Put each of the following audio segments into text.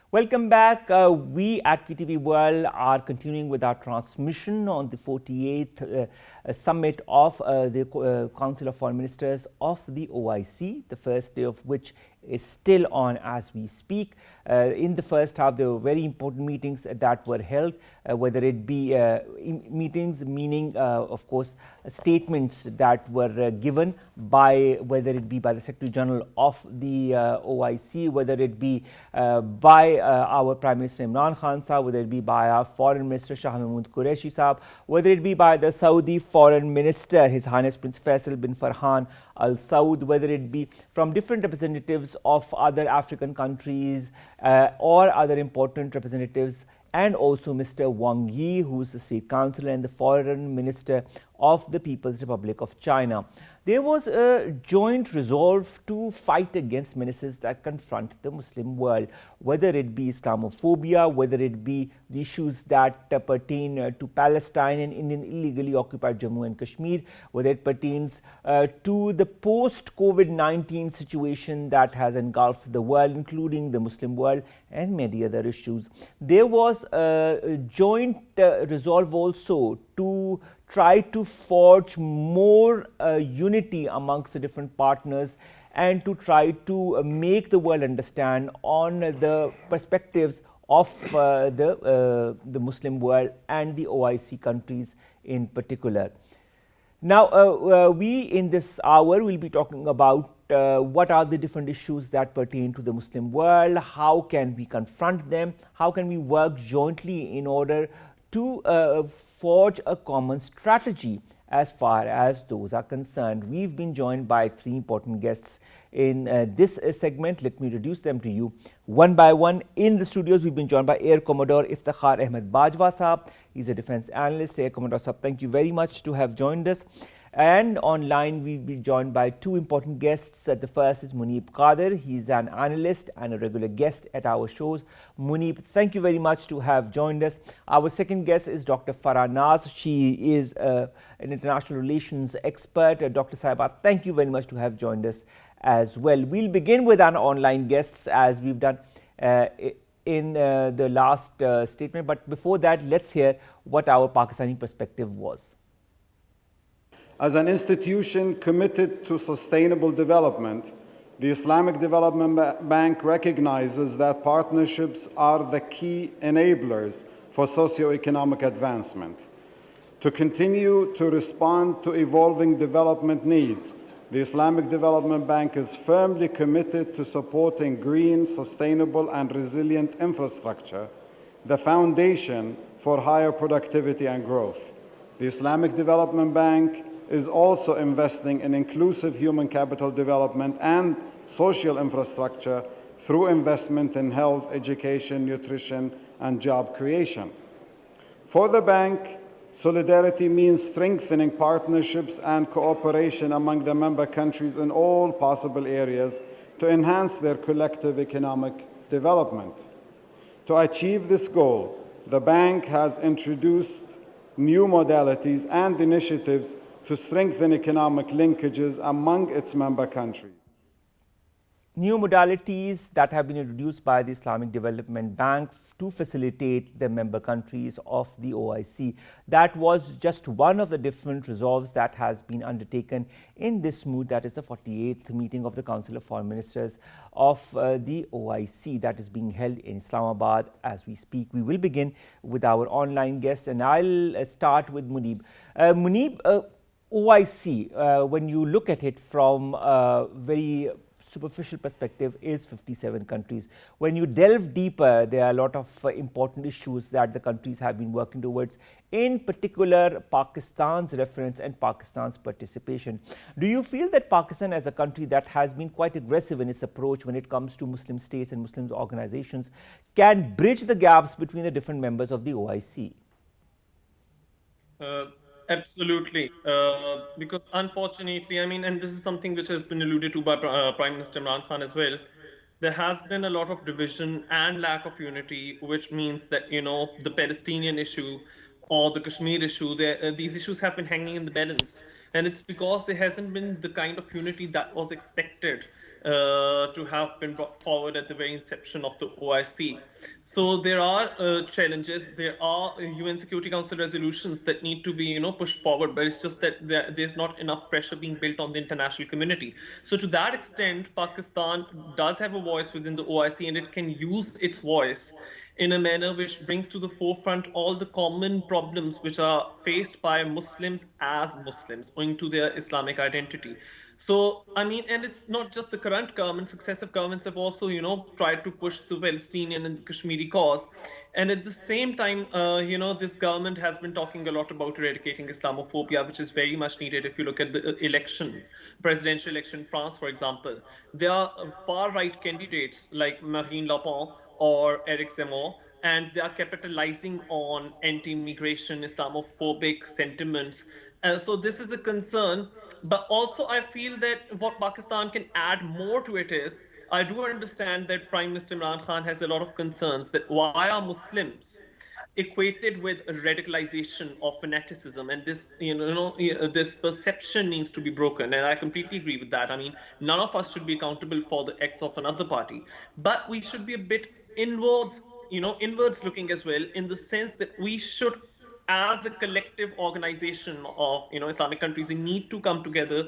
Welcome back. We at PTV World are continuing with our transmission on the 48th summit of the Council of Foreign Ministers of the OIC, the first day of which is still on as we speak. In the first half, there were very important meetings that were held, whether it be meetings, meaning, of course, statements that were given by, whether it be by the Secretary General of the OIC, whether it be by our Prime Minister Imran Khan Sahab, whether it be by our Foreign Minister Shah Mahmood Qureshi Sahab, whether it be by the Saudi Foreign Minister, His Highness Prince Faisal bin Farhan Al Saud, whether it be from different representatives of other African countries or other important representatives, and also Mr. Wang Yi, who is the State Councillor and the Foreign Minister of the People's Republic of China. There was a joint resolve to fight against menaces that confront the Muslim world, whether it be Islamophobia, whether it be the issues that pertain to Palestine and Indian illegally occupied Jammu and Kashmir, whether it pertains to the post-COVID-19 situation that has engulfed the world, including the Muslim world, and many other issues. There was a joint resolve also to try to forge more unity amongst the different partners and to try to make the world understand on the perspectives of the Muslim world and the OIC countries in particular. Now, we in this hour will be talking about what are the different issues that pertain to the Muslim world, how can we confront them, how can we work jointly in order to forge a common strategy as far as those are concerned. We've been joined by three important guests in this segment. Let me introduce them to you one by one. In the studios, we've been joined by Air Commodore Iftikhar Ahmed Bajwa Sahab. He's a defense analyst. Air Commodore Sahab, thank you very much to have joined us. And online, we'll be joined by two important guests. The first is Muneeb Qadir. He's an analyst and a regular guest at our shows. Muneeb, thank you very much to have joined us. Our second guest is Dr. Farah Naz. She is an international relations expert. Dr. Sahiba, thank you very much to have joined us as well. We'll begin with our online guests as we've done in the last statement. But before that, let's hear what our Pakistani perspective was. As an institution committed to sustainable development, the Islamic Development Bank recognizes that partnerships are the key enablers for socio-economic advancement. To continue to respond to evolving development needs, the Islamic Development Bank is firmly committed to supporting green, sustainable, and resilient infrastructure, the foundation for higher productivity and growth. The Islamic Development Bank is also investing in inclusive human capital development and social infrastructure through investment in health, education, nutrition, and job creation. For the bank, solidarity means strengthening partnerships and cooperation among the member countries in all possible areas to enhance their collective economic development. To achieve this goal, the bank has introduced new modalities and initiatives to strengthen economic linkages among its member countries. New modalities that have been introduced by the Islamic Development Bank to facilitate the member countries of the OIC. That was just one of the different resolves that has been undertaken in this mood. That is the 48th meeting of the Council of Foreign Ministers of the OIC that is being held in Islamabad as we speak. We will begin with our online guests, and I'll start with Muneeb. Muneeb, OIC, when you look at it from a very superficial perspective, is 57 countries. When you delve deeper, there are a lot of important issues that the countries have been working towards, in particular Pakistan's reference and Pakistan's participation. Do you feel that Pakistan, as a country that has been quite aggressive in its approach when it comes to Muslim states and Muslim organizations, can bridge the gaps between the different members of the OIC? Absolutely, because unfortunately, and this is something which has been alluded to by Prime Minister Imran Khan as well, there has been a lot of division and lack of unity, which means that, the Palestinian issue or the Kashmir issue, these issues have been hanging in the balance. And it's because there hasn't been the kind of unity that was expected to have been brought forward at the very inception of the OIC. So there are challenges. There are UN Security Council resolutions that need to be, pushed forward. But it's just that there's not enough pressure being built on the international community. So to that extent, Pakistan does have a voice within the OIC, and it can use its voice in a manner which brings to the forefront all the common problems which are faced by Muslims as Muslims owing to their Islamic identity. So, I mean, and it's not just the current government, successive governments have also, tried to push the Palestinian and the Kashmiri cause. And at the same time, this government has been talking a lot about eradicating Islamophobia, which is very much needed. If you look at the election, presidential election in France, for example, there are far-right candidates like Marine Le Pen or Eric Zemmour, and they are capitalizing on anti-immigration, Islamophobic sentiments. So this is a concern. But also, I feel that what Pakistan can add more to it is, I do understand that Prime Minister Imran Khan has a lot of concerns that why are Muslims equated with radicalization of fanaticism, and this this perception needs to be broken, and I completely agree with that. I mean, none of us should be accountable for the acts of another party, but we should be a bit inwards looking as well, in the sense that we should, as a collective organization of Islamic countries, we need to come together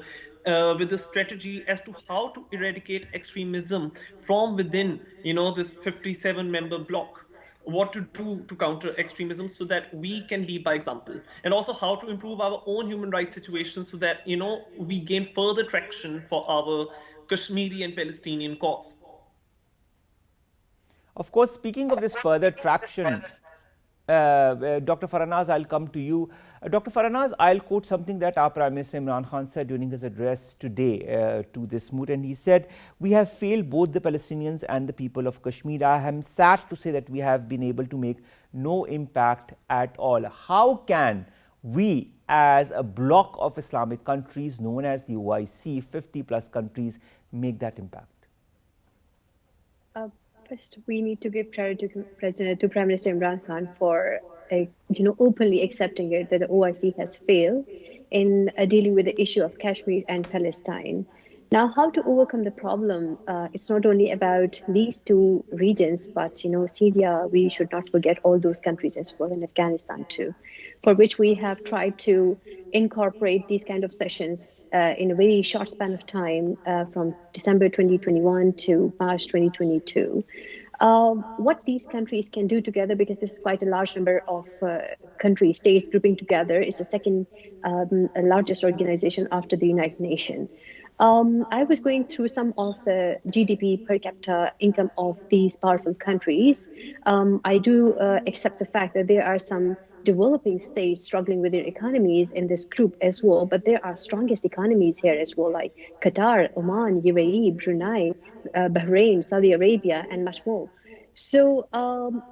with a strategy as to how to eradicate extremism from within this 57-member bloc, what to do to counter extremism so that we can lead by example, and also how to improve our own human rights situation so that we gain further traction for our Kashmiri and Palestinian cause. Of course, speaking of this further traction, Dr. Farah Naz, I'll come to you. Dr. Farah Naz, I'll quote something that our Prime Minister Imran Khan said during his address today to this mood, and he said, "We have failed both the Palestinians and the people of Kashmir. I am sad to say that we have been able to make no impact at all." How can we, as a bloc of Islamic countries known as the OIC, 50 plus countries, make that impact? First, we need to give credit to Prime Minister Imran Khan for, openly accepting it that the OIC has failed in dealing with the issue of Kashmir and Palestine. Now, how to overcome the problem? It's not only about these two regions, but Syria. We should not forget all those countries as well, and Afghanistan too, for which we have tried to incorporate these kind of sessions in a very short span of time, from December 2021 to March 2022. What these countries can do together, because this is quite a large number of countries, states grouping together, is the second largest organization after the United Nations. I was going through some of the GDP per capita income of these powerful countries. I do accept the fact that there are some developing states struggling with their economies in this group as well, but there are strongest economies here as well, like Qatar, Oman, UAE, Brunei, Bahrain, Saudi Arabia, and much more. So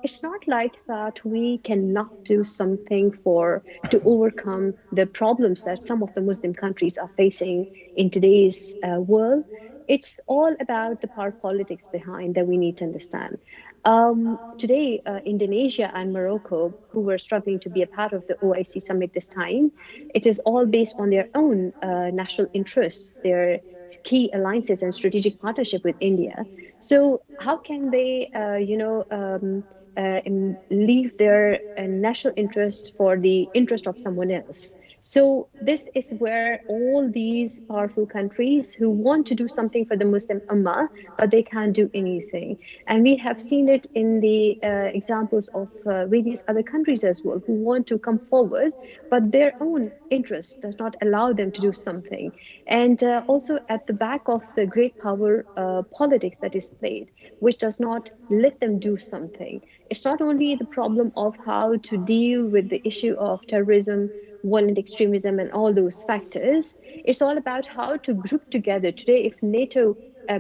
it's not like that we cannot do something to overcome the problems that some of the Muslim countries are facing in today's world. It's all about the power politics behind that we need to understand. Today, Indonesia and Morocco, who were struggling to be a part of the OIC summit this time, it is all based on their own national interests, their key alliances and strategic partnership with India. So how can they, leave their national interest for the interest of someone else? So this is where all these powerful countries who want to do something for the Muslim Ummah, but they can't do anything. And we have seen it in the examples of various other countries as well, who want to come forward, but their own interest does not allow them to do something. And also at the back of the great power politics that is played, which does not let them do something. It's not only the problem of how to deal with the issue of terrorism, violent extremism, and all those factors. It's all about how to group together. Today, if NATO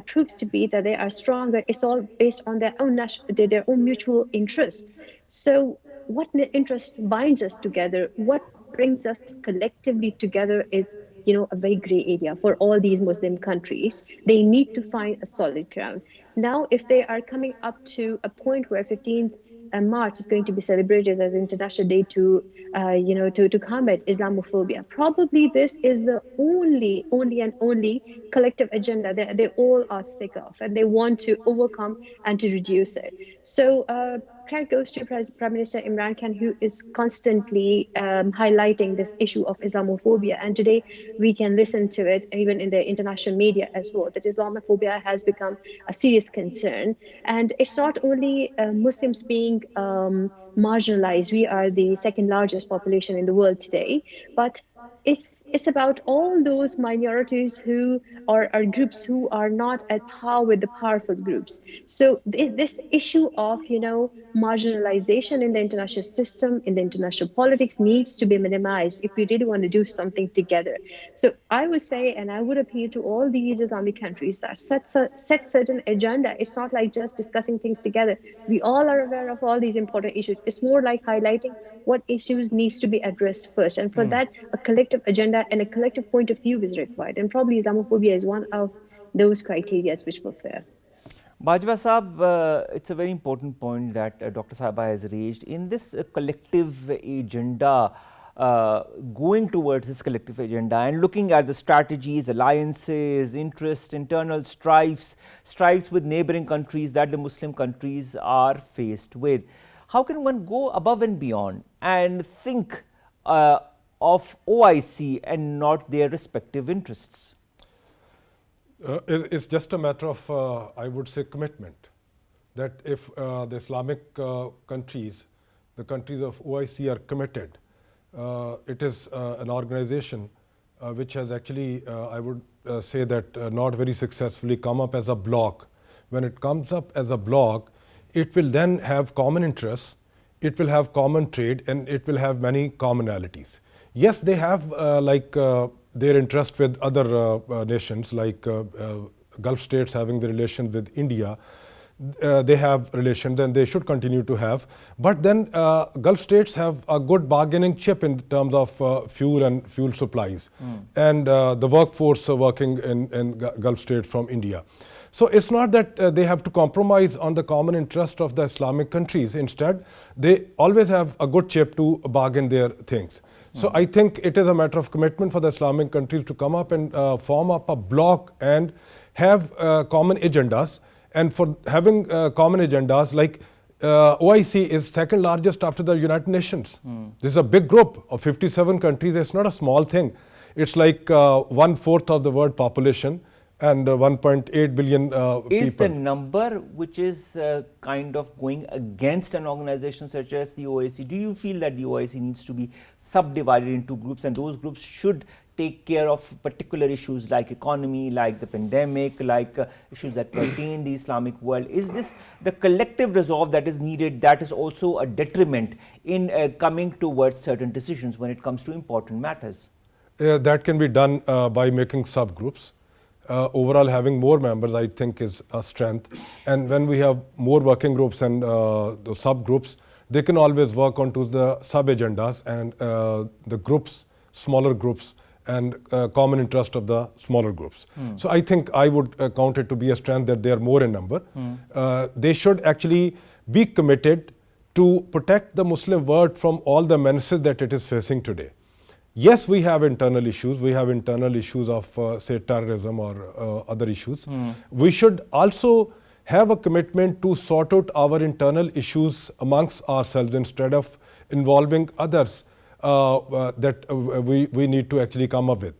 proves to be that they are stronger, it's all based on their own mutual interest. So what interest binds us together? What brings us collectively together is a very gray area for all these Muslim countries. They need to find a solid ground. Now, if they are coming up to a point where 15th March is going to be celebrated as International Day to, to combat Islamophobia. Probably this is the only collective agenda that they all are sick of, and they want to overcome and to reduce it. So credit goes to Prime Minister Imran Khan, who is constantly highlighting this issue of Islamophobia. And today we can listen to it even in the international media as well, that Islamophobia has become a serious concern. And it's not only Muslims being marginalized. We are the second largest population in the world today, but it's about all those minorities who are groups who are not at par with the powerful groups. So this issue of marginalization in the international system, in the international politics, needs to be minimized if we really want to do something together. So I would say, and I would appeal to all these Islamic countries that set certain agenda. It's not like just discussing things together. We all are aware of all these important issues. It's more like highlighting what issues needs to be addressed first, and for that a collective agenda and a collective point of view is required, and probably Islamophobia is one of those criteria which fulfill. Bajwa Saab, it's a very important point that Dr. Sahiba has raised. In this collective agenda, going towards this collective agenda and looking at the strategies, alliances, interests, internal strifes with neighboring countries that the Muslim countries are faced with, how can one go above and beyond and think of OIC and not their respective interests? It's just a matter of, I would say, commitment. That if the Islamic countries, the countries of OIC are committed, it is an organization which has actually, I would say that not very successfully come up as a bloc. When it comes up as a bloc, it will then have common interests, it will have common trade, and it will have many commonalities. Yes, they have their interest with other nations, like Gulf states having the relation with India. They have relations and they should continue to have. But then Gulf states have a good bargaining chip in terms of fuel and fuel supplies and the workforce working in Gulf states from India. So it's not that they have to compromise on the common interest of the Islamic countries. Instead, they always have a good chip to bargain their things. So I think it is a matter of commitment for the Islamic countries to come up and form up a bloc and have common agendas. And for having common agendas, like OIC is second largest after the United Nations. This is a big group of 57 countries. It's not a small thing. It's like 1/4 of the world population and 1.8 billion people. Is the number which is kind of going against an organization such as the OIC? Do you feel that the OIC needs to be subdivided into groups, and those groups should take care of particular issues like economy, like the pandemic, like issues that pertain the Islamic world? Is this the collective resolve that is needed that is also a detriment in coming towards certain decisions when it comes to important matters? That can be done by making subgroups. Overall, having more members, I think, is a strength. And when we have more working groups and the subgroups, they can always work onto the sub-agendas and the groups, smaller groups, and common interest of the smaller groups. So I think I would count it to be a strength that they are more in number. They should actually be committed to protect the Muslim world from all the menaces that it is facing today. Yes, we have internal issues. We have internal issues of, say, terrorism or other issues. We should also have a commitment to sort out our internal issues amongst ourselves instead of involving others that we need to actually come up with.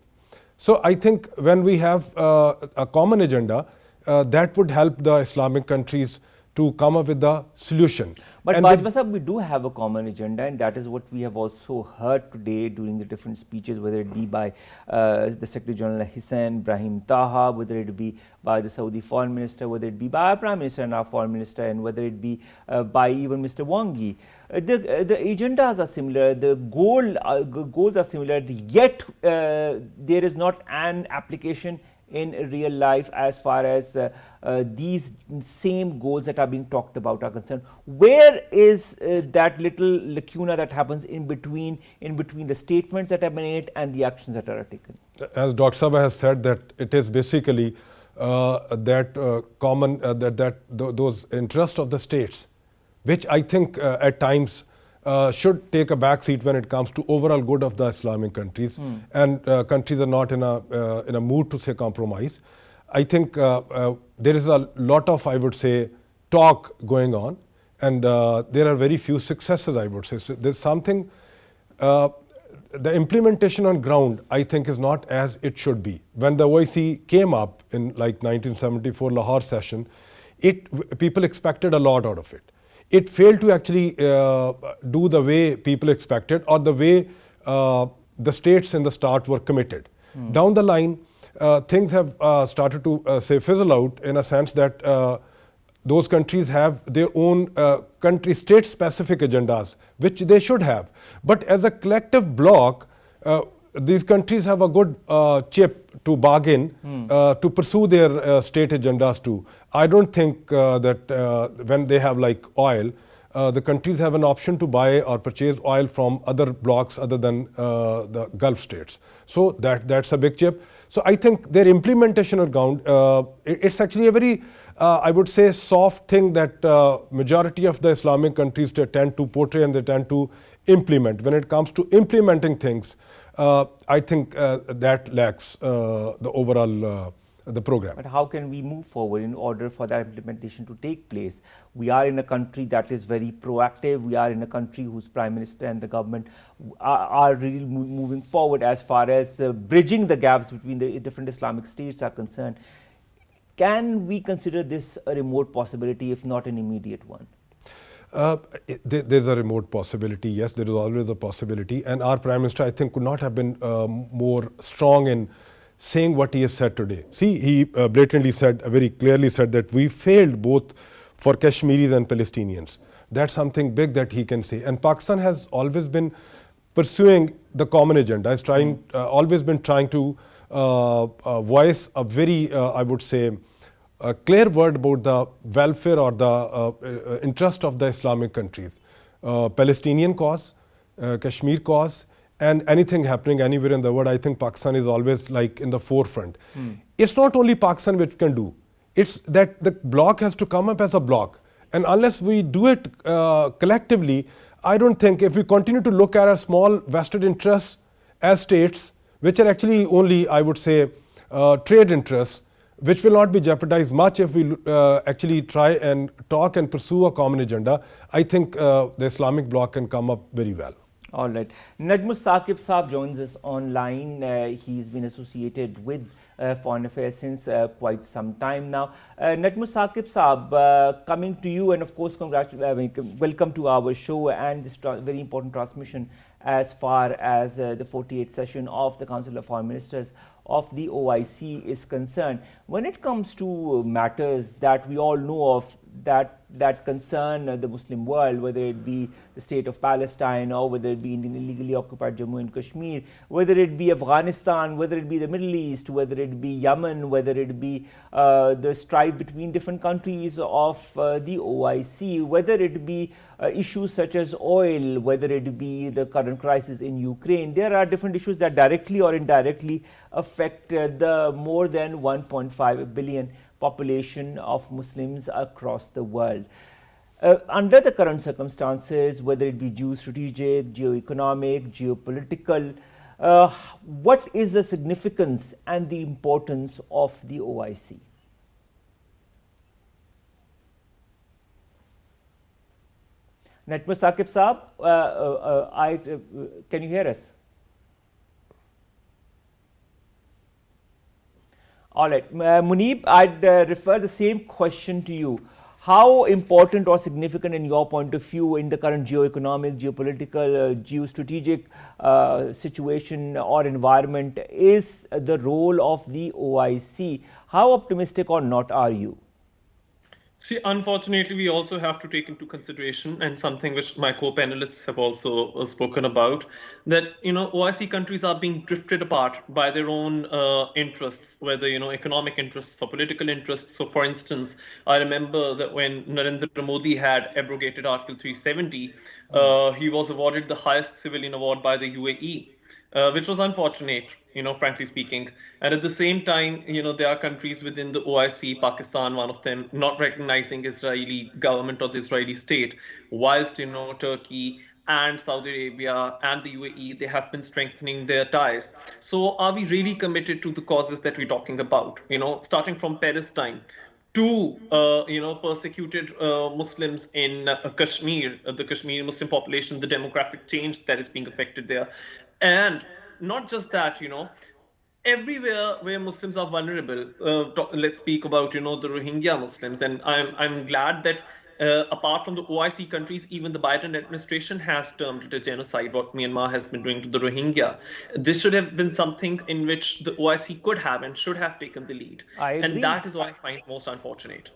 So I think when we have a common agenda, that would help the Islamic countries to come up with the solution. But Bajwa Sahab, we do have a common agenda, and that is what we have also heard today during the different speeches, whether it be by the Secretary General Hussein Brahim Taha, whether it be by the Saudi Foreign Minister, whether it be by our Prime Minister and our Foreign Minister, and whether it be by even Mr. Wang Yi. The agendas are similar, the goals are similar, yet there is not an application in real life as far as these same goals that are being talked about are concerned. Where is that little lacuna that happens in between the statements that are made and the actions that are taken? As Dr. Sabah has said, that it is basically those interests of the states which I think at times should take a back seat when it comes to overall good of the Islamic countries, and countries are not in a mood to say compromise. I think there is a lot of, I would say, talk going on, and there are very few successes, I would say. So there's something, the implementation on ground, I think, is not as it should be. When the OIC came up in like 1974 Lahore session, people expected a lot out of it. It failed to actually do the way people expected, or the way the states in the start were committed. Down the line, things have started to say fizzle out, in a sense that those countries have their own country state specific agendas, which they should have. But as a collective bloc, these countries have a good chip to bargain to pursue their state agendas too. I don't think that when they have like oil, the countries have an option to buy or purchase oil from other blocs other than the Gulf states. So that's a big chip. So I think their implementation on ground, it's actually a very, I would say, soft thing that majority of the Islamic countries tend to portray and they tend to implement. When it comes to implementing things, I think that lacks the overall the program. But how can we move forward in order for that implementation to take place? We are in a country that is very proactive. We are in a country whose Prime Minister and the government are really moving forward as far as bridging the gaps between the different Islamic states are concerned. Can we consider this a remote possibility, if not an immediate one? There's a remote possibility, yes, there is always a possibility. And our Prime Minister, I think, could not have been more strong in saying what he has said today. See, he blatantly said, very clearly said, that we failed both for Kashmiris and Palestinians. That's something big that he can say. And Pakistan has always been pursuing the common agenda, has always been trying to voice a very, I would say, a clear word about the welfare or the interest of the Islamic countries. Palestinian cause, Kashmir cause, and anything happening anywhere in the world, I think Pakistan is always like in the forefront. It's not only Pakistan which can do, it's that the bloc has to come up as a bloc. And unless we do it collectively, I don't think, if we continue to look at our small vested interests as states, which are actually only, I would say, trade interests, which will not be jeopardized much if we actually try and talk and pursue a common agenda, I think the Islamic bloc can come up very well. All right. Najam Saqib Saab joins us online. He's been associated with Foreign Affairs since quite some time now. Najam Saqib Saab, coming to you, and of course, welcome to our show and this very important transmission as far as the 48th session of the Council of Foreign Ministers of the OIC is concerned. When it comes to matters that we all know of that concern the Muslim world, whether it be the state of Palestine or whether it be Indian illegally occupied Jammu and Kashmir, whether it be Afghanistan, whether it be the Middle East, whether it be Yemen, whether it be the strife between different countries of the OIC, whether it be issues such as oil, whether it be the current crisis in Ukraine, there are different issues that directly or indirectly affect the more than 1.5 billion population of Muslims across the world. Under the current circumstances, whether it be geostrategic, geoeconomic, geopolitical, what is the significance and the importance of the OIC? Najam Saqib Saab, can you hear us? All right, Muneeb, I'd refer the same question to you. How important or significant in your point of view in the current geoeconomic, geopolitical, geostrategic situation or environment is the role of the OIC? How optimistic or not are you? See, unfortunately, we also have to take into consideration, and something which my co-panelists have also spoken about, that OIC countries are being drifted apart by their own interests, whether economic interests or political interests. So, for instance, I remember that when Narendra Modi had abrogated Article 370, he was awarded the highest civilian award by the UAE. which was unfortunate, frankly speaking. And at the same time, there are countries within the OIC, Pakistan, one of them, not recognizing Israeli government or the Israeli state, whilst, Turkey and Saudi Arabia and the UAE, they have been strengthening their ties. So are we really committed to the causes that we're talking about? Starting from Palestine to persecuted Muslims in Kashmir, the Kashmiri Muslim population, the demographic change that is being affected there, and not just that, everywhere where Muslims are vulnerable. Let's speak about the Rohingya Muslims, and I'm glad that. Apart from the OIC countries, even the Biden administration has termed it a genocide, what Myanmar has been doing to the Rohingya. This should have been something in which the OIC could have and should have taken the lead. I agree. And that is what I find most unfortunate.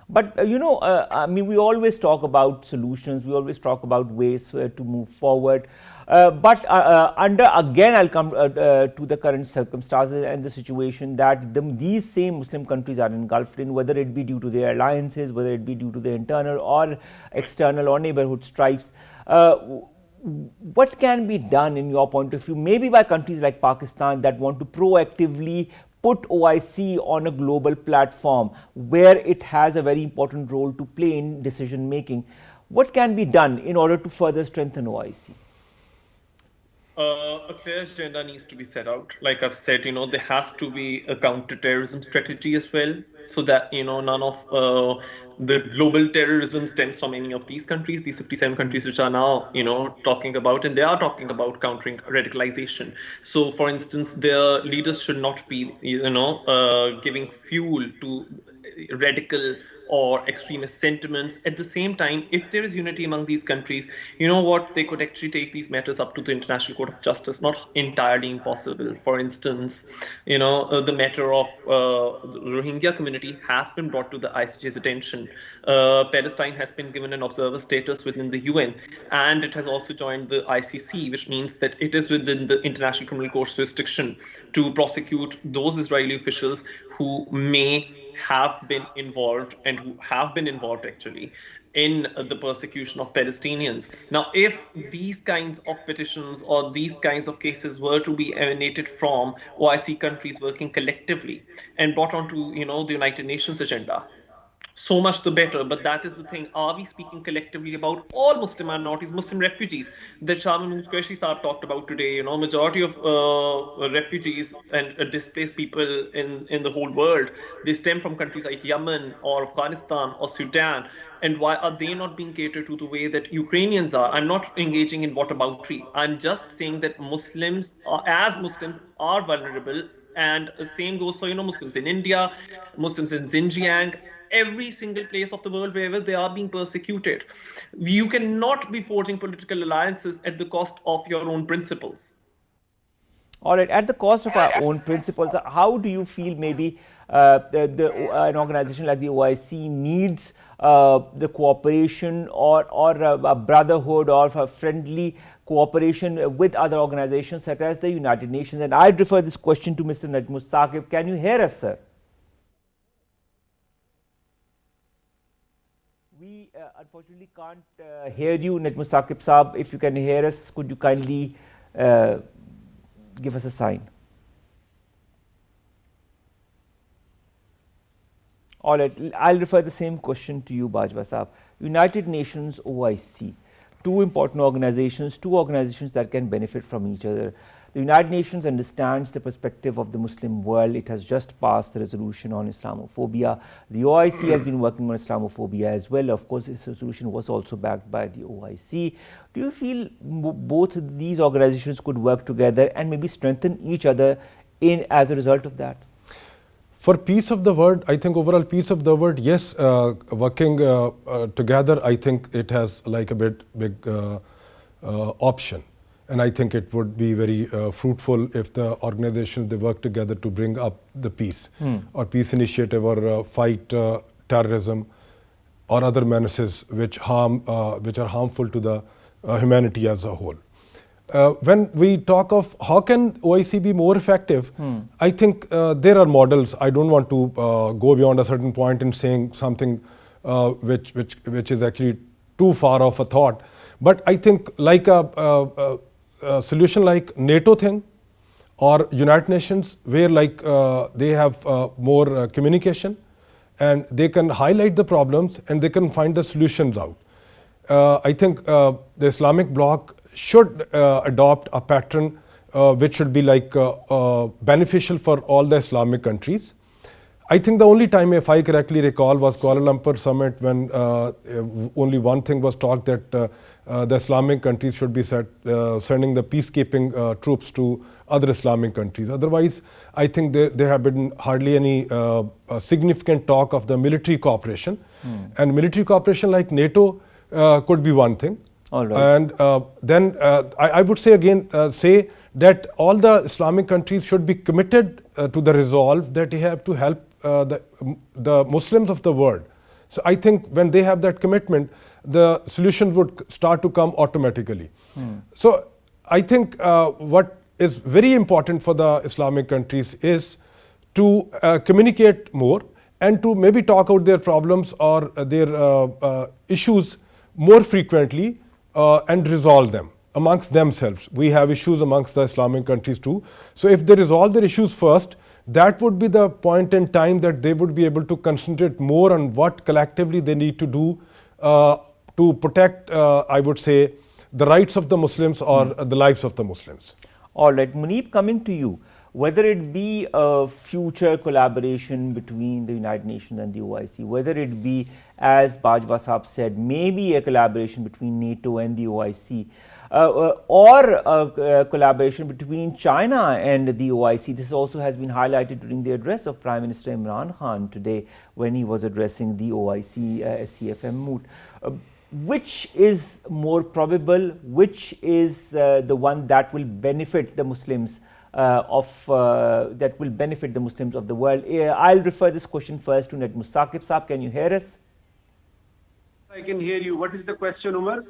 But I mean, we always talk about solutions. We always talk about ways to move forward. But again, I'll come to the current circumstances and the situation that these same Muslim countries are engulfed in, whether it be due to their alliances, whether it be due to the internal or external or neighborhood strifes. What can be done in your point of view, maybe by countries like Pakistan that want to proactively put OIC on a global platform where it has a very important role to play in decision making? What can be done in order to further strengthen OIC? A clear agenda needs to be set out. Like I've said, there has to be a counter-terrorism strategy as well, so that none of the global terrorism stems from any of these countries, these 57 countries which are now talking about, and they are talking about countering radicalization. So, for instance, their leaders should not be giving fuel to radical or extremist sentiments. At the same time, if there is unity among these countries, they could actually take these matters up to the International Court of Justice. Not entirely impossible. For instance, the matter of the Rohingya community has been brought to the ICJ's attention. Palestine has been given an observer status within the UN, and it has also joined the ICC, which means that it is within the International Criminal Court's jurisdiction to prosecute those Israeli officials who may have been involved and who have been involved actually in the persecution of Palestinians. Now, if these kinds of petitions or these kinds of cases were to be emanated from OIC countries working collectively and brought onto the United Nations agenda, so much the better. But that is the thing. Are we speaking collectively about all Muslim minorities, Muslim refugees that Shaman Qureshi Saab talked about today? Majority of refugees and displaced people in the whole world, they stem from countries like Yemen or Afghanistan or Sudan. And why are they not being catered to the way that Ukrainians are? I'm not engaging in whataboutery. I'm just saying that Muslims are vulnerable. And the same goes for Muslims in India, Muslims in Xinjiang, every single place of the world wherever they are being persecuted. You cannot be forging political alliances at the cost of your own principles. All right, at the cost of our own principles, how do you feel maybe an organization like the OIC needs the cooperation or a brotherhood or a friendly cooperation with other organizations such as the United Nations? And I refer this question to Mr. Najam Saqib. Can you hear us, sir? We unfortunately can't hear you, Najam Saqib Saab. If you can hear us, could you kindly give us a sign? All right, I'll refer the same question to you, Bajwa Saab. United Nations, OIC, two important organizations, two organizations that can benefit from each other. The United Nations understands the perspective of the Muslim world. It has just passed the resolution on Islamophobia. The OIC has been working on Islamophobia as well. Of course, this resolution was also backed by the OIC. Do you feel both these organizations could work together and maybe strengthen each other as a result of that? For peace of the world, I think overall peace of the world, yes, working together, I think it has like a big option. And I think it would be very fruitful if the organizations, they work together to bring up the peace or peace initiative or fight terrorism or other menaces which are harmful to the humanity as a whole. When we talk of how can OIC be more effective, I think there are models. I don't want to go beyond a certain point in saying something which is actually too far off a thought. But I think like solution like NATO thing or United Nations, where like they have more communication and they can highlight the problems and they can find the solutions out. I think the Islamic bloc should adopt a pattern which should be like beneficial for all the Islamic countries. I think the only time, if I correctly recall, was Kuala Lumpur summit when only one thing was talked, that the Islamic countries should be sending the peacekeeping troops to other Islamic countries. Otherwise, I think there have been hardly any significant talk of the military cooperation. And military cooperation like NATO could be one thing. All right. And then I would say again, say that all the Islamic countries should be committed to the resolve that they have to help the Muslims of the world. So I think when they have that commitment, the solution would start to come automatically. So I think what is very important for the Islamic countries is to communicate more and to maybe talk out their problems or their issues more frequently and resolve them amongst themselves. We have issues amongst the Islamic countries too. So if they resolve their issues first, that would be the point in time that they would be able to concentrate more on what collectively they need to do to protect, I would say, the rights of the Muslims or the lives of the Muslims. All right, Muneeb, coming to you, whether it be a future collaboration between the United Nations and the OIC, whether it be, as Bajwa Sahab said, maybe a collaboration between NATO and the OIC, or a collaboration between China and the OIC. This also has been highlighted during the address of Prime Minister Imran Khan today when he was addressing the OIC CFM moot. Which is more probable? Which is the one that will benefit the Muslims that will benefit the Muslims of the world? I'll refer this question first to Najam. Saqib Sahab, can you hear us? I can hear you. What is the question, Omar?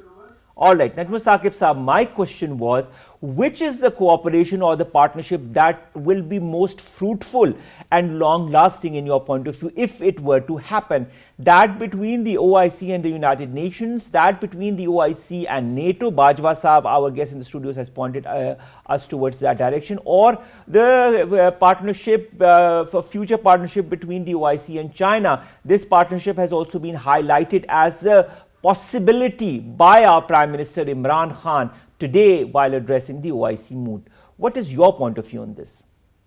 All right, Najam Saqib Sahab, my question was, which is the cooperation or the partnership that will be most fruitful and long-lasting in your point of view, if it were to happen? That between the OIC and the United Nations, that between the OIC and NATO, Bajwa Sahab, our guest in the studios, has pointed us towards that direction, or the partnership, for future partnership between the OIC and China. This partnership has also been highlighted as a possibility by our Prime Minister Imran Khan today while addressing the OIC moot. What is your point of view on this?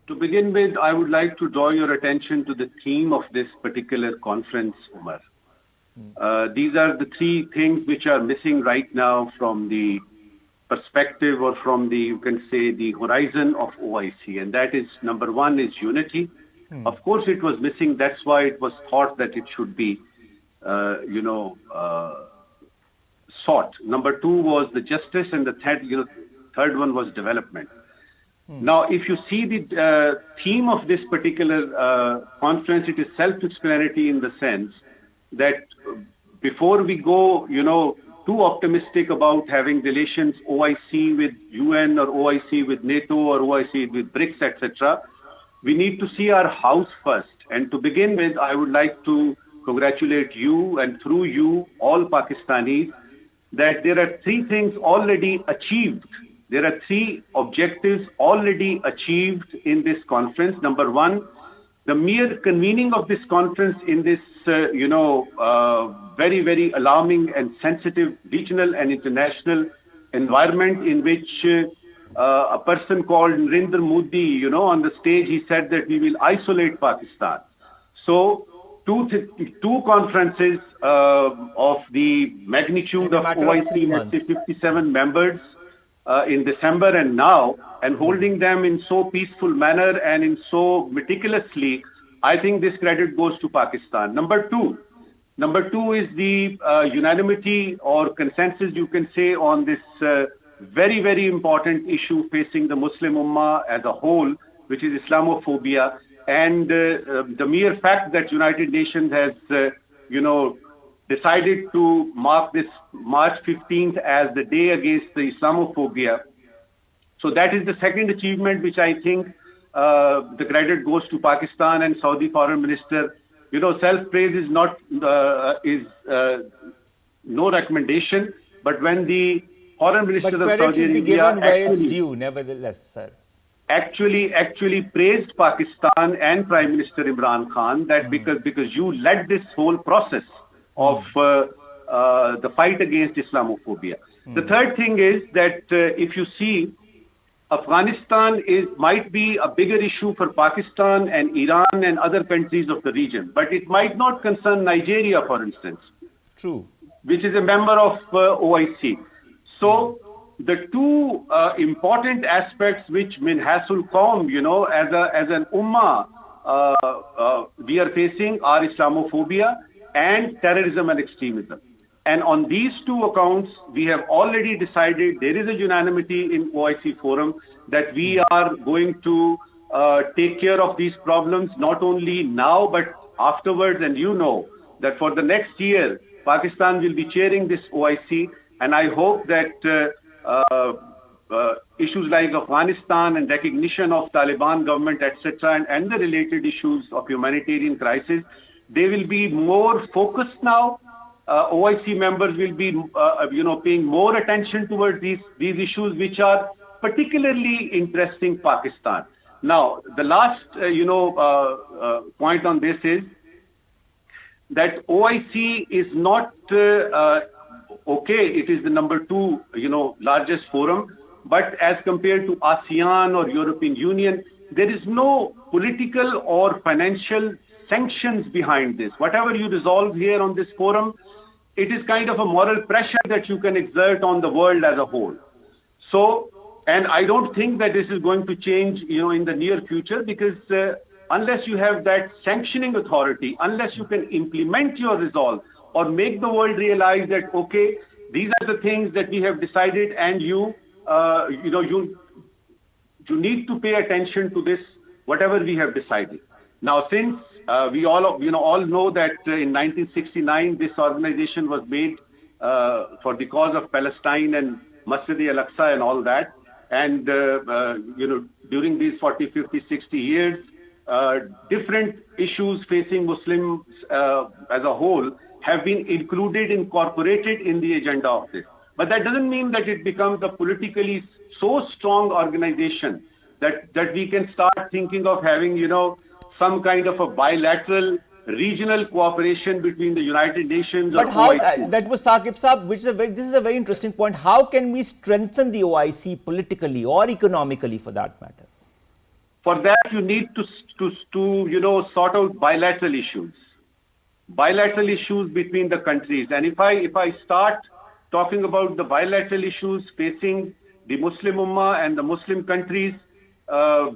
To begin with, I would like to draw your attention to the theme of this particular conference, Omar. These are the three things which are missing right now from the perspective or from the, you can say, the horizon of OIC. And that is, number one is unity. Of course, it was missing. That's why it was thought that it should be sought. Number two was the justice, and the third one was development. Now, if you see the theme of this particular conference, it is self-explanatory in the sense that before we go, too optimistic about having relations OIC with UN or OIC with NATO or OIC with BRICS, etc., we need to see our house first. And to begin with, I would like to congratulate you and through you, all Pakistanis, that there are three things already achieved. There are three objectives already achieved in this conference. Number one, the mere convening of this conference in this, very, very alarming and sensitive regional and international environment in which a person called Narendra Modi, on the stage, he said that we will isolate Pakistan. So, two conferences of the magnitude of OIC, let's say 57 members in December and now, and holding them in so peaceful manner and in so meticulously, I think this credit goes to Pakistan. Number two is the unanimity or consensus, you can say, on this very, very important issue facing the Muslim Ummah as a whole, which is Islamophobia. And the mere fact that United Nations has, decided to mark this March 15th as the day against the Islamophobia. So that is the second achievement, which I think the credit goes to Pakistan and Saudi Foreign Minister. Self-praise is not no recommendation, but when the Foreign Minister But of credit Saudi should be Arabia given where it's due, nevertheless, sir. actually praised Pakistan and Prime Minister Imran Khan that because you led this whole process of the fight against Islamophobia. The third thing is that if you see, Afghanistan might be a bigger issue for Pakistan and Iran and other countries of the region, but it might not concern Nigeria, for instance. True. Which is a member of OIC. So the two important aspects which min hasul qawm, as an ummah, we are facing are Islamophobia and terrorism and extremism. And on these two accounts, we have already decided, there is a unanimity in OIC forum that we are going to take care of these problems, not only now, but afterwards. And you know that for the next year, Pakistan will be chairing this OIC. And I hope that issues like Afghanistan and recognition of Taliban government, etc., and the related issues of humanitarian crisis, they will be more focused now. OIC members will be, paying more attention towards these issues, which are particularly interesting Pakistan. Now, the last, point on this is that OIC is not okay. It is the number 2, largest forum, but as compared to ASEAN or European Union, there is no political or financial sanctions behind this. Whatever you resolve here on this forum, it is kind of a moral pressure that you can exert on the world as a whole. So, and I don't think that this is going to change, in the near future, because unless you have that sanctioning authority, unless you can implement your resolve or make the world realize that, okay, these are the things that we have decided, and you need to pay attention to this, whatever we have decided. Now, since we all know that in 1969 this organization was made for the cause of Palestine and Masjid al-Aqsa and all that, and during these 40, 50, 60 years, different issues facing Muslims as a whole have been incorporated in the agenda of this. But that doesn't mean that it becomes a politically so strong organization that we can start thinking of having, some kind of a bilateral regional cooperation between the United Nations. But how, that was Saqib Saab, this is a very interesting point. How can we strengthen the OIC politically or economically, for that matter? For that, you need to sort out bilateral issues between the countries. And if I start talking about the bilateral issues facing the Muslim Ummah and the Muslim countries,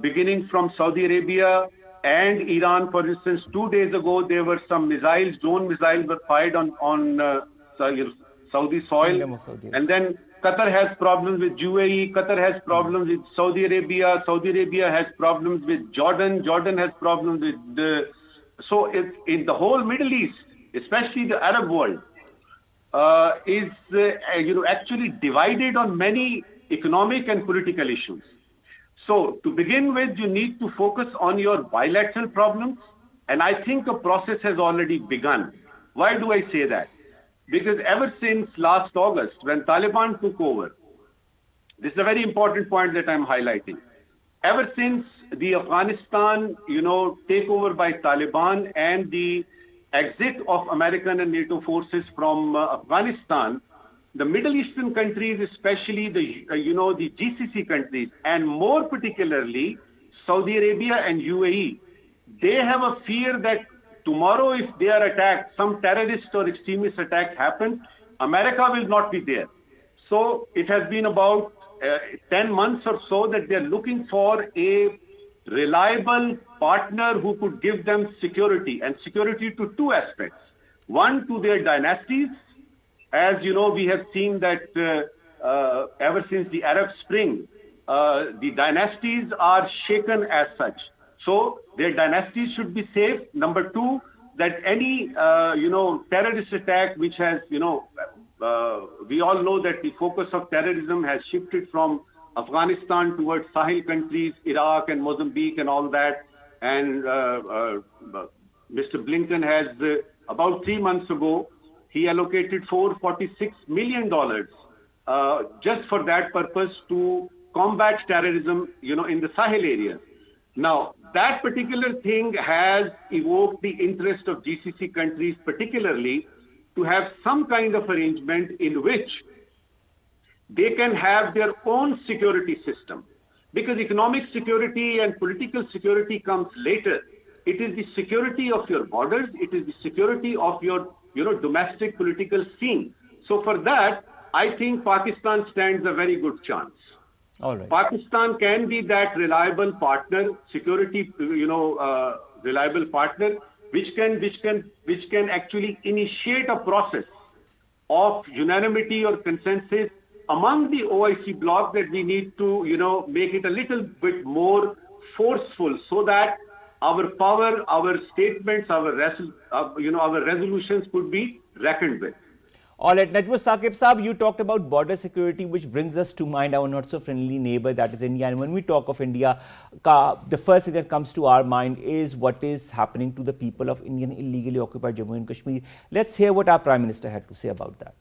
beginning from Saudi Arabia and Iran, for instance, 2 days ago, there were some drone missiles were fired on Saudi soil. And then Qatar has problems with UAE, Qatar has problems with Saudi Arabia has problems with Jordan has problems with so in the whole Middle East, especially the Arab world, is actually divided on many economic and political issues. So to begin with, you need to focus on your bilateral problems, and I think a process has already begun. Why do I say that? Because ever since last August, when Taliban took over, this is a very important point that I'm highlighting. Ever since the Afghanistan, takeover by Taliban and the exit of American and NATO forces from Afghanistan, the Middle Eastern countries, especially the GCC countries, and more particularly Saudi Arabia and UAE, they have a fear that tomorrow, if they are attacked, some terrorist or extremist attack happens, America will not be there. So it has been about 10 months or so that they are looking for a reliable partner who could give them security, and security to two aspects. One, to their dynasties. As you know, we have seen that ever since the Arab Spring, the dynasties are shaken as such. So their dynasties should be safe. Number two, that any, terrorist attack which has, we all know that the focus of terrorism has shifted from Afghanistan towards Sahel countries, Iraq and Mozambique and all that. And Mr. Blinken has, about 3 months ago, he allocated $446 million just for that purpose to combat terrorism, in the Sahel area. Now, that particular thing has evoked the interest of GCC countries, particularly to have some kind of arrangement in which they can have their own security system. Because economic security and political security comes later. It is the security of your borders. It is the security of your, domestic political scene. So for that, I think Pakistan stands a very good chance. All right. Pakistan can be that reliable partner, security, reliable partner, which can actually initiate a process of unanimity or consensus among the OIC bloc that we need to, make it a little bit more forceful so that our power, our statements, our resolutions could be reckoned with. All right, Najam Saqib Saab, you talked about border security, which brings us to mind our not so friendly neighbor, that is India. And when we talk of India, the first thing that comes to our mind is what is happening to the people of Indian illegally occupied Jammu and Kashmir. Let's hear what our Prime Minister had to say about that.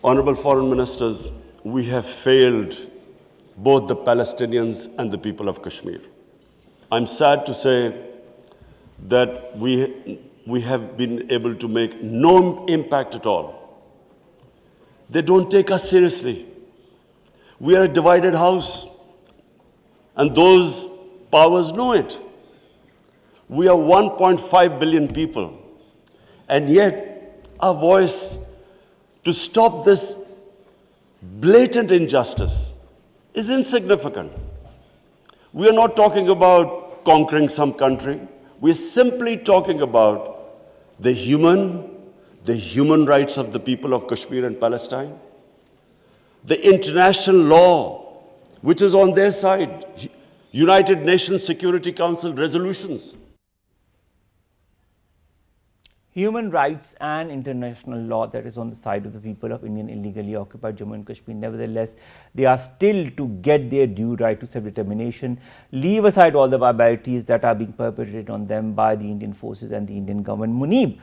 Honorable Foreign Ministers, we have failed both the Palestinians and the people of Kashmir. I'm sad to say that we have been able to make no impact at all. They don't take us seriously. We are a divided house, and those powers know it. We are 1.5 billion people, and yet our voice to stop this blatant injustice is insignificant. We are not talking about conquering some country. We are simply talking about the human rights of the people of Kashmir and Palestine, the international law, which is on their side, United Nations Security Council resolutions. Human rights and international law that is on the side of the people of Indian illegally occupied Jammu and Kashmir. Nevertheless, they are still to get their due right to self-determination, leave aside all the barbarities that are being perpetrated on them by the Indian forces and the Indian government. Muneeb,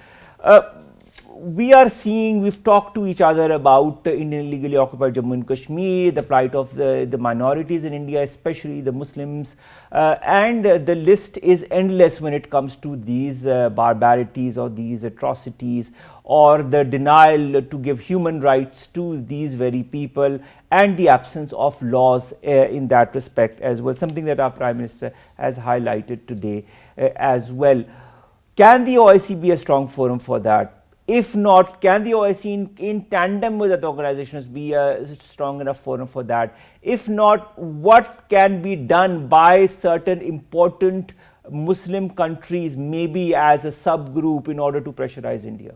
we've talked to each other about Indian illegally occupied Jammu and Kashmir, the plight of the minorities in India, especially the Muslims, and the list is endless when it comes to these barbarities or these atrocities or the denial to give human rights to these very people and the absence of laws in that respect as well, something that our Prime Minister has highlighted today as well. Can the OIC be a strong forum for that? If not, can the OIC in tandem with other organizations be a strong enough forum for that? If not, what can be done by certain important Muslim countries, maybe as a subgroup, in order to pressurize India?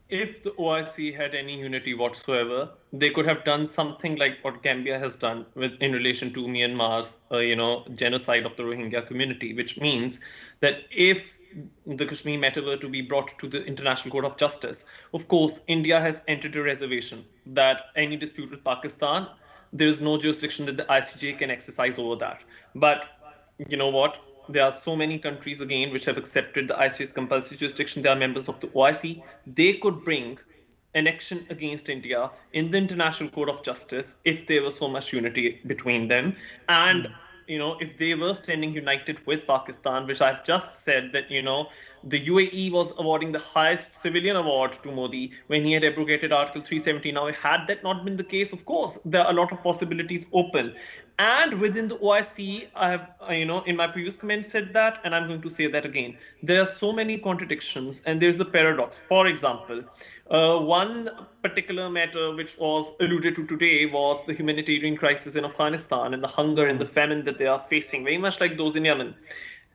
If the OIC had any unity whatsoever, they could have done something like what Gambia has done in relation to Myanmar's, genocide of the Rohingya community, which means that if the Kashmir matter were to be brought to the International Court of Justice, of course, India has entered a reservation that any dispute with Pakistan, there is no jurisdiction that the ICJ can exercise over that. But you know what? There are so many countries again which have accepted the ICJ's compulsory jurisdiction. They are members of the OIC. They could bring an action against India in the International Court of Justice if there was so much unity between them. And if they were standing united with Pakistan, which I've just said that, the UAE was awarding the highest civilian award to Modi when he had abrogated Article 370. Now, had that not been the case, of course, there are a lot of possibilities open. And within the OIC, I have, in my previous comment said that, and I'm going to say that again. There are so many contradictions and there's a paradox. For example, one particular matter which was alluded to today was the humanitarian crisis in Afghanistan and the hunger and the famine that they are facing, very much like those in Yemen.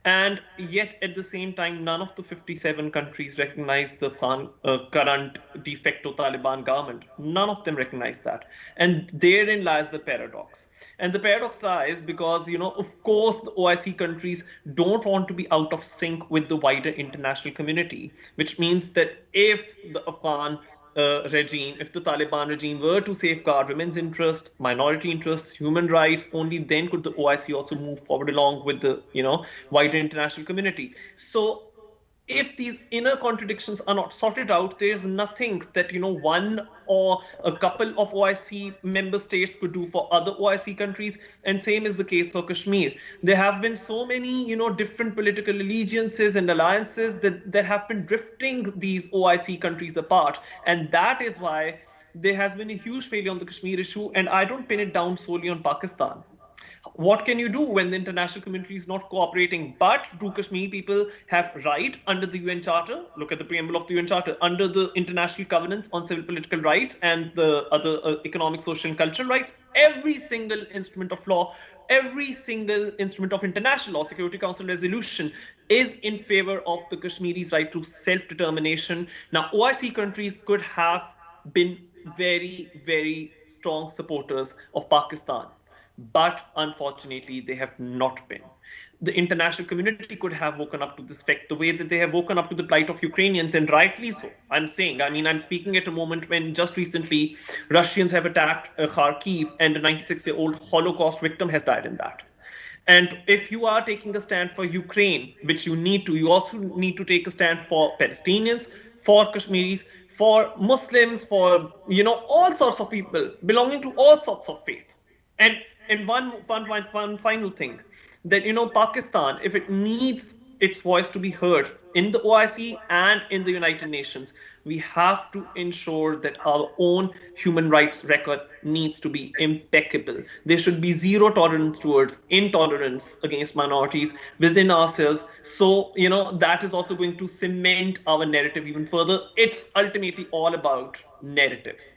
And yet, at the same time, none of the 57 countries recognize the current de facto Taliban government. None of them recognize that. And therein lies the paradox. And the paradox lies because, of course, the OIC countries don't want to be out of sync with the wider international community, which means that if the Afghan regime, if the Taliban regime were to safeguard women's interests, minority interests, human rights, only then could the OIC also move forward along with the, wider international community. So if these inner contradictions are not sorted out, there's nothing that, one or a couple of OIC member states could do for other OIC countries. And same is the case for Kashmir. There have been so many, different political allegiances and alliances that have been drifting these OIC countries apart. And that is why there has been a huge failure on the Kashmir issue. And I don't pin it down solely on Pakistan. What can you do when the international community is not cooperating? But do Kashmiri people have right under the UN Charter? Look at the preamble of the UN Charter. Under the International Covenants on Civil Political Rights and the other economic, social and cultural rights, every single instrument of law, every single instrument of international law, Security Council resolution, is in favor of the Kashmiris' right to self-determination. Now, OIC countries could have been very, very strong supporters of Pakistan, but unfortunately they have not been. The international community could have woken up to this fact the way that they have woken up to the plight of Ukrainians, and rightly so. I'm speaking at a moment when just recently Russians have attacked Kharkiv and a 96-year-old Holocaust victim has died in that. And if you are taking a stand for Ukraine, which you need to, you also need to take a stand for Palestinians, for Kashmiris, for Muslims, for all sorts of people belonging to all sorts of faith. And one final thing, that Pakistan, if it needs its voice to be heard in the OIC and in the United Nations, we have to ensure that our own human rights record needs to be impeccable. There should be zero tolerance towards intolerance against minorities within ourselves. So, that is also going to cement our narrative even further. It's ultimately all about narratives.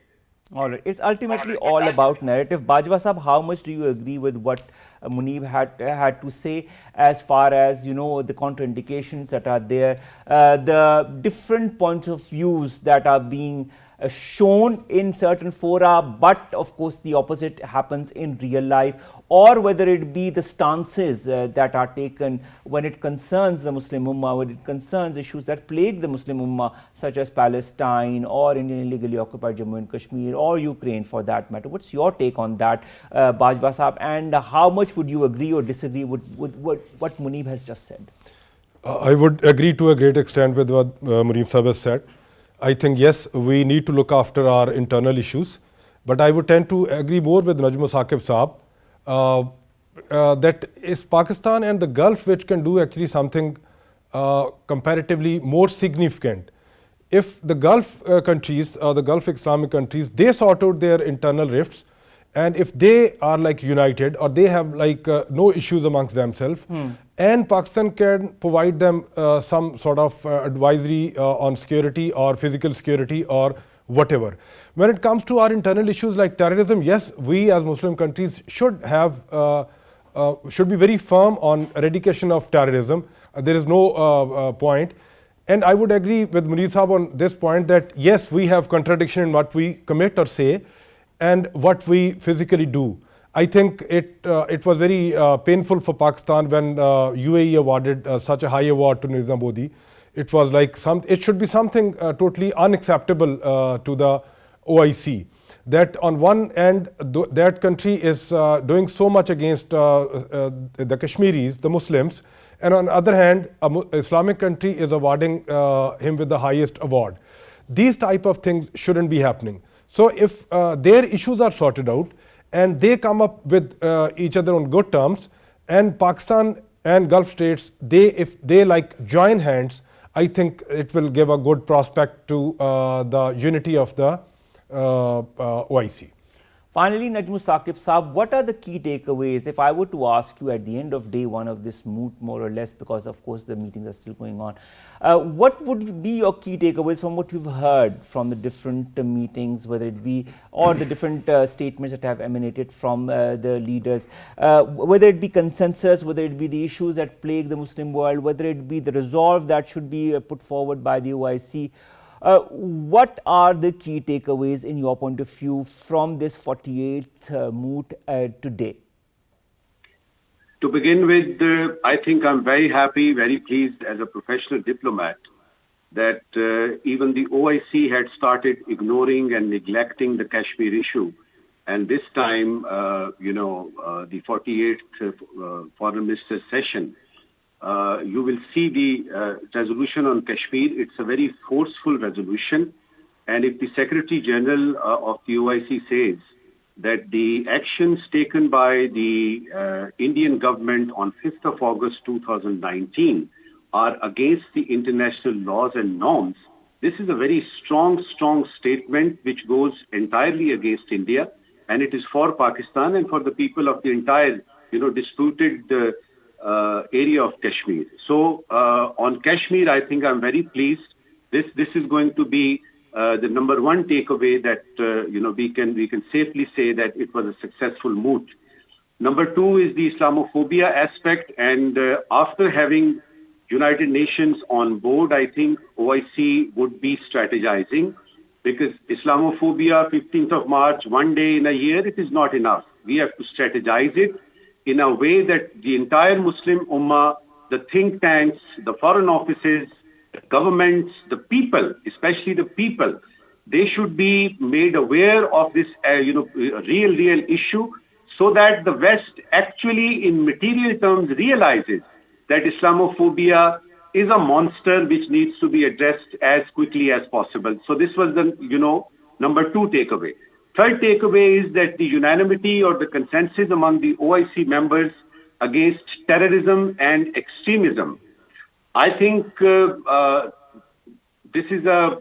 All right. It's ultimately all about narrative. Bajwa Sahab, how much do you agree with what Muneeb had to say as far as, the contraindications that are there, the different points of views that are being shown in certain fora, but of course the opposite happens in real life, or whether it be the stances that are taken when it concerns the Muslim Ummah, when it concerns issues that plague the Muslim Ummah, such as Palestine or Indian illegally occupied Jammu and Kashmir or Ukraine for that matter. What's your take on that, Bajwa Sahab, and how much would you agree or disagree with what Muneeb has just said? I would agree to a great extent with what Muneeb Sahab has said. I think, yes, we need to look after our internal issues, but I would tend to agree more with Najam Saqib Saab that it's Pakistan and the Gulf which can do actually something comparatively more significant. If the Gulf countries, the Gulf Islamic countries, they sort out their internal rifts, and if they are like united or they have like no issues amongst themselves, and Pakistan can provide them some sort of advisory on security or physical security or whatever. When it comes to our internal issues like terrorism, yes, we as Muslim countries should be very firm on eradication of terrorism. There is no point. And I would agree with Muneeb Sahab on this point that yes, we have contradiction in what we commit or say and what we physically do. I think it was very painful for Pakistan when UAE awarded such a high award to Nizam Modi. It was like it should be something totally unacceptable to the OIC. That on one end, that country is doing so much against the Kashmiris, the Muslims, and on the other hand, an Islamic country is awarding him with the highest award. These type of things shouldn't be happening. So if their issues are sorted out and they come up with each other on good terms, and Pakistan and Gulf states, if they like join hands, I think it will give a good prospect to the unity of the OIC. Finally, Najam Saqib Saab, what are the key takeaways? If I were to ask you at the end of day one of this moot, more or less, because of course the meetings are still going on, what would be your key takeaways from what you've heard from the different meetings, whether it be, or the different statements that have emanated from the leaders, whether it be consensus, whether it be the issues that plague the Muslim world, whether it be the resolve that should be put forward by the OIC? What are the key takeaways in your point of view from this 48th moot today? To begin with, I think I'm very happy, very pleased as a professional diplomat that even the OIC had started ignoring and neglecting the Kashmir issue. And this time, the 48th Foreign Ministers session you will see the resolution on Kashmir. It's a very forceful resolution. And if the Secretary General of the OIC says that the actions taken by the Indian government on 5th of August 2019 are against the international laws and norms, this is a very strong statement which goes entirely against India, and it is for Pakistan and for the people of the entire, disputed area of Kashmir. So on Kashmir, I think I'm very pleased. This is going to be the number one takeaway that we can safely say that it was a successful move. Number two is the Islamophobia aspect, and after having United Nations on board, I think OIC would be strategizing, because Islamophobia, 15th of March, one day in a year, it is not enough. We have to strategize it in a way that the entire Muslim Ummah, the think tanks, the foreign offices, the governments, the people, especially the people, they should be made aware of this, real issue, so that the West actually, in material terms, realizes that Islamophobia is a monster which needs to be addressed as quickly as possible. So this was the, number two takeaway. Third takeaway is that the unanimity or the consensus among the OIC members against terrorism and extremism. I think this is a,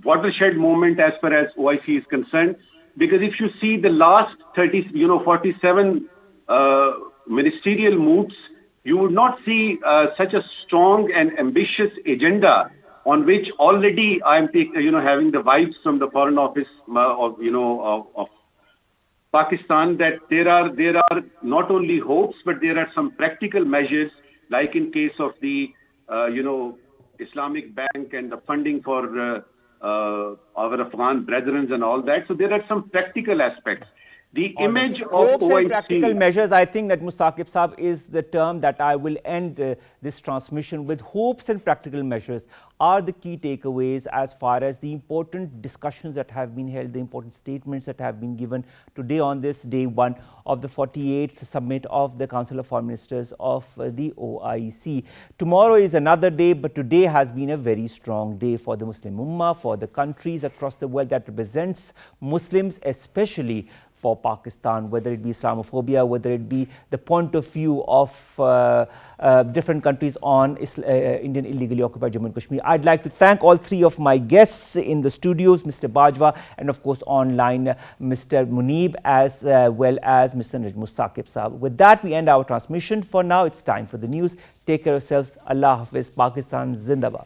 watershed moment as far as OIC is concerned, because if you see the last 47 ministerial moves, you would not see such a strong and ambitious agenda on which already I'm having the vibes from the Foreign Office of Pakistan that there are not only hopes, but there are some practical measures, like in case of the Islamic Bank and the funding for our Afghan brethren and all that. So there are some practical aspects. The image of OIC... and practical measures, I think that Saqib Saab is the term that I will end this transmission with. Hopes and practical measures are the key takeaways as far as the important discussions that have been held, the important statements that have been given today on this day one of the 48th summit of the Council of Foreign Ministers of the OIC. Tomorrow is another day, but today has been a very strong day for the Muslim Ummah, for the countries across the world that represents Muslims, especially for Pakistan, whether it be Islamophobia, whether it be the point of view of different countries on Indian illegally occupied Jammu and Kashmir. I'd like to thank all three of my guests in the studios, Mr. Bajwa, and of course online, Mr. Muneeb, as well as Mr. Najam Saqib Saab. With that, we end our transmission. For now, it's time for the news. Take care of yourselves. Allah Hafiz. Pakistan Zindabad.